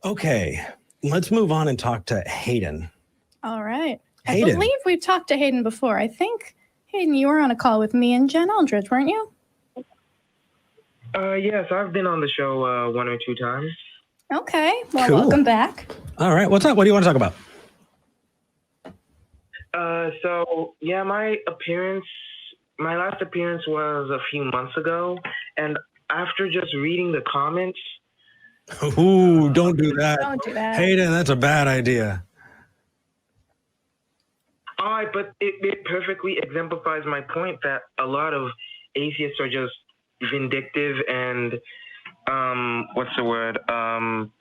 Okay, let's move on and talk to Heathen. All right. Heathen. I believe we've talked to Heathen before. I think, Heathen, you were on a call with me and Jen Aldridge, weren't you? Yes, I've been on the show 1 or 2 times. Okay. Well, Cool. welcome back. All right, what's up? What do you want to talk about? So yeah, my last appearance was a few months ago, and after just reading the comments. Ooh, don't do that. Don't do that. Heathen, that's a bad idea. But it perfectly exemplifies my point that a lot of atheists are just vindictive and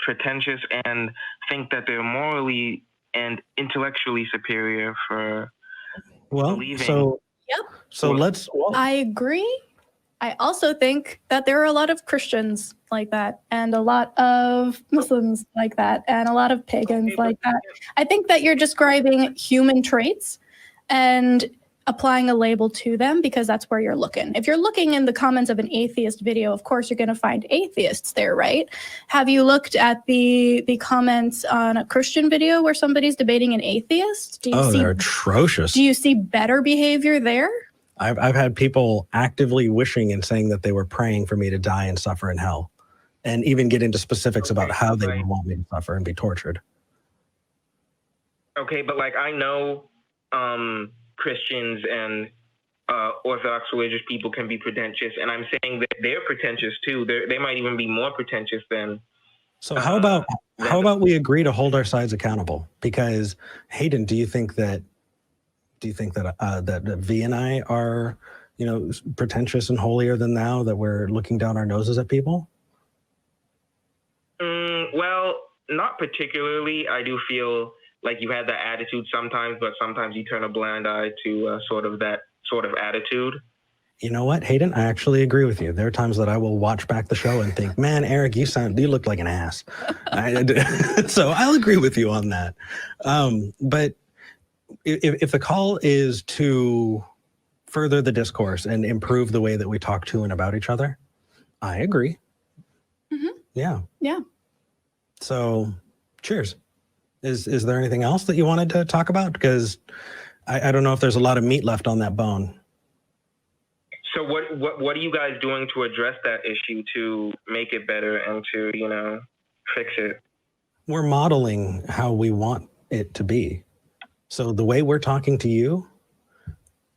pretentious, and think that they're morally and intellectually superior for believing. So let's. I agree. I also think that there are a lot of Christians like that, and a lot of Muslims like that, and a lot of pagans like that. I think that you're describing human traits and applying a label to them because that's where you're looking. If you're looking in the comments of an atheist video, of course you're going to find atheists there, right? Have you looked at the comments on a Christian video where somebody's debating an atheist? They're atrocious. Do you see better behavior there? I've had people actively wishing and saying that they were praying for me to die and suffer in hell, and even get into specifics about how they would want me to suffer and be tortured. Okay, but like I know Christians and Orthodox religious people can be pretentious, and I'm saying that they're pretentious too. They might even be more pretentious than. So how about we agree to hold our sides accountable? Because Heathen, do you think that that V and I are, pretentious and holier than thou, that we're looking down our noses at people? Well, not particularly. I do feel like you have that attitude sometimes, but sometimes you turn a blind eye to that sort of attitude. You know what, Heathen? I actually agree with you. There are times that I will watch back the show and think, man, Eric, you look like an ass. So I'll agree with you on that. But if the call is to further the discourse and improve the way that we talk to and about each other, I agree. Mm-hmm. Yeah. Yeah. So cheers. Is there anything else that you wanted to talk about? Because I don't know if there's a lot of meat left on that bone. So what are you guys doing to address that issue, to make it better and to, fix it? We're modeling how we want it to be. So the way we're talking to you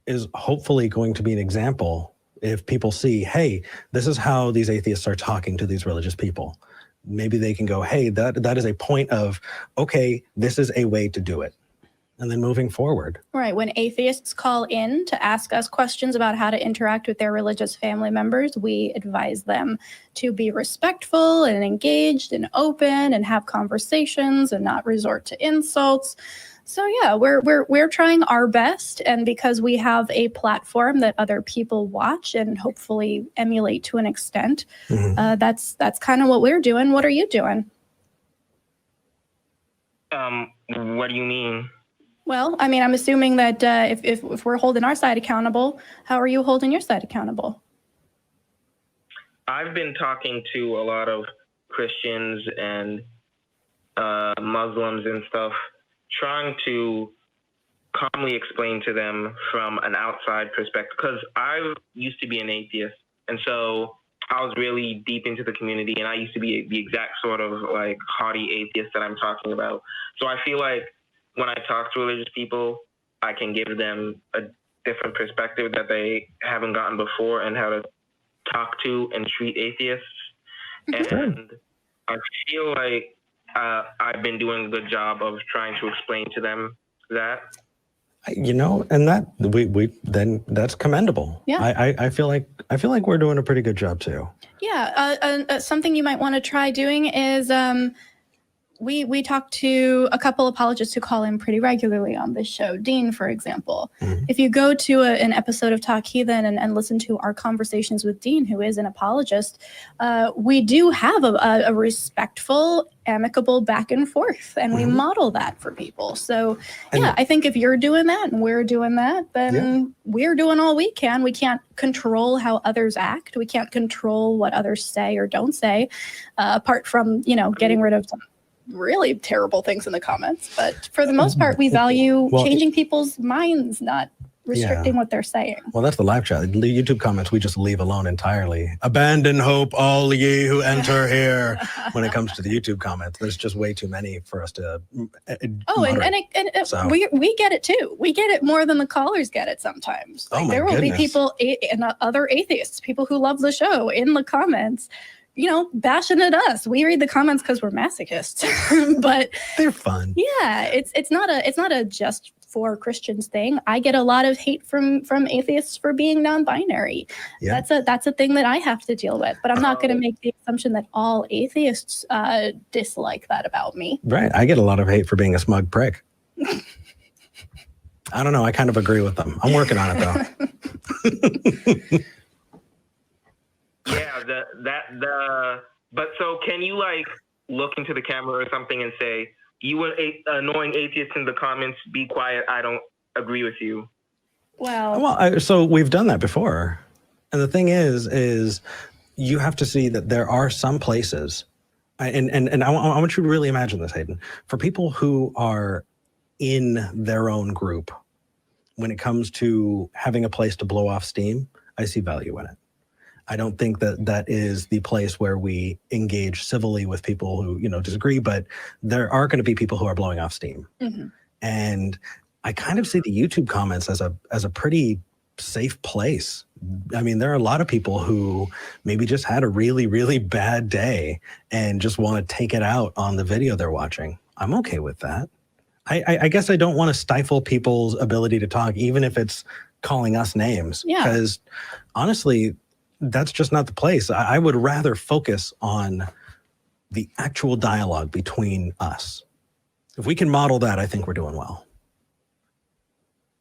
is hopefully going to be an example. If people see, hey, this is how these atheists are talking to these religious people, maybe they can go, hey, that is a point of, okay, this is a way to do it. And then moving forward. Right. When atheists call in to ask us questions about how to interact with their religious family members, we advise them to be respectful and engaged and open and have conversations and not resort to insults. So yeah, we're trying our best, and because we have a platform that other people watch and hopefully emulate to an extent, that's kind of what we're doing. What are you doing? What do you mean? Well, I mean, I'm assuming that if we're holding our side accountable, how are you holding your side accountable? I've been talking to a lot of Christians and Muslims and stuff, trying to calmly explain to them from an outside perspective, because I used to be an atheist, and so I was really deep into the community, and I used to be the exact sort of like haughty atheist that I'm talking about. So I feel like when I talk to religious people, I can give them a different perspective that they haven't gotten before, and how to talk to and treat atheists. And I feel like I've been doing a good job of trying to explain to them that. And that that's commendable. Yeah. I feel like we're doing a pretty good job too. Yeah. Something you might want to try doing is we talk to a couple apologists who call in pretty regularly on this show. Dean, for example. Mm-hmm. If you go to an episode of Talk Heathen and listen to our conversations with Dean, who is an apologist, we do have a respectful, amicable back and forth, and we model that for people. So, I think if you're doing that and we're doing that, then we're doing all we can. We can't control how others act. We can't control what others say or don't say, apart from, getting rid of really terrible things in the comments. But for the most part, we value changing people's minds, not restricting what they're saying. Well, that's the live chat. The YouTube comments, we just leave alone entirely. Abandon hope, all ye who enter here. When it comes to the YouTube comments, there's just way too many for us to. We get it too. We get it more than the callers get it sometimes. Like, there will be people and other atheists, people who love the show, in the comments, bashing at us. We read the comments because we're masochists, but they're fun. Yeah, it's not a just for Christians thing. I get a lot of hate from atheists for being non-binary. Yeah. That's a thing that I have to deal with, but I'm not going to make the assumption that all atheists dislike that about me. Right. I get a lot of hate for being a smug prick. I don't know. I kind of agree with them. I'm working on it though. Yeah, but so can you look into the camera or something and say, you annoying atheists in the comments, be quiet, I don't agree with you? So we've done that before. And the thing is you have to see that there are some places, and I want you to really imagine this, Hayden, for people who are in their own group, when it comes to having a place to blow off steam, I see value in it. I don't think that is the place where we engage civilly with people who, disagree, but there are going to be people who are blowing off steam. Mm-hmm. And I kind of see the YouTube comments as a pretty safe place. I mean, there are a lot of people who maybe just had a really, really bad day and just want to take it out on the video they're watching. I'm okay with that. I guess I don't want to stifle people's ability to talk, even if it's calling us names. Yeah. Because honestly, that's just not the place. I would rather focus on the actual dialogue between us. If we can model that, I think we're doing well.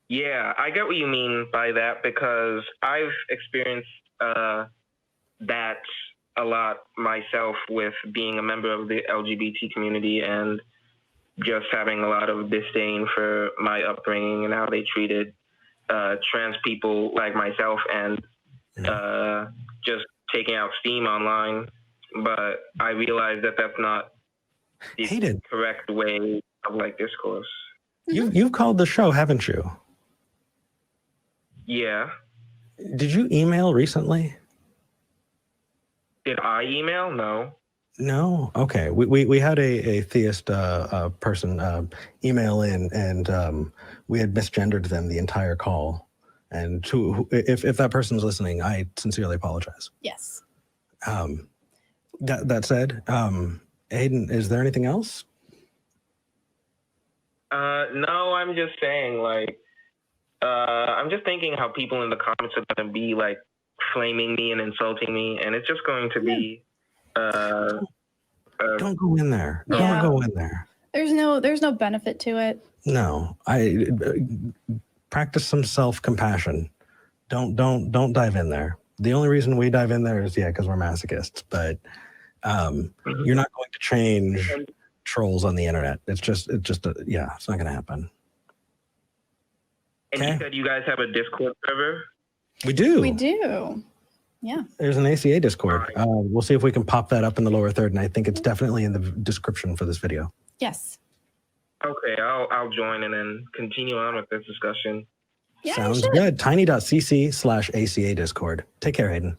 Yeah, I get what you mean by that, because I've experienced that a lot myself with being a member of the LGBT community and just having a lot of disdain for my upbringing and how they treated trans people like myself, and just taking out steam online. But I realize that that's not the correct way of discourse. You've called the show, haven't you? Yeah. Did you email recently? Did I email? No. No? Okay. We had a theist person email in, and we had misgendered them the entire call. And if that person's listening, I sincerely apologize. Yes. That said, Hayden, is there anything else? No, I'm just saying, I'm just thinking how people in the comments are going to be flaming me and insulting me, and it's just going to be. Don't go in there. Yeah. Don't go in there. There's no benefit to it. No, practice some self-compassion. Don't dive in there. The only reason we dive in there is because we're masochists. But you're not going to change trolls on the internet. It's just it's not going to happen. And you said you guys have a Discord server? We do. We do. Yeah. There's an ACA Discord. Right. We'll see if we can pop that up in the lower third, and I think it's definitely in the description for this video. Yes. Okay, I'll join and then continue on with this discussion. Yeah, sounds good. Tiny.cc/ACA Discord. Take care, Hayden.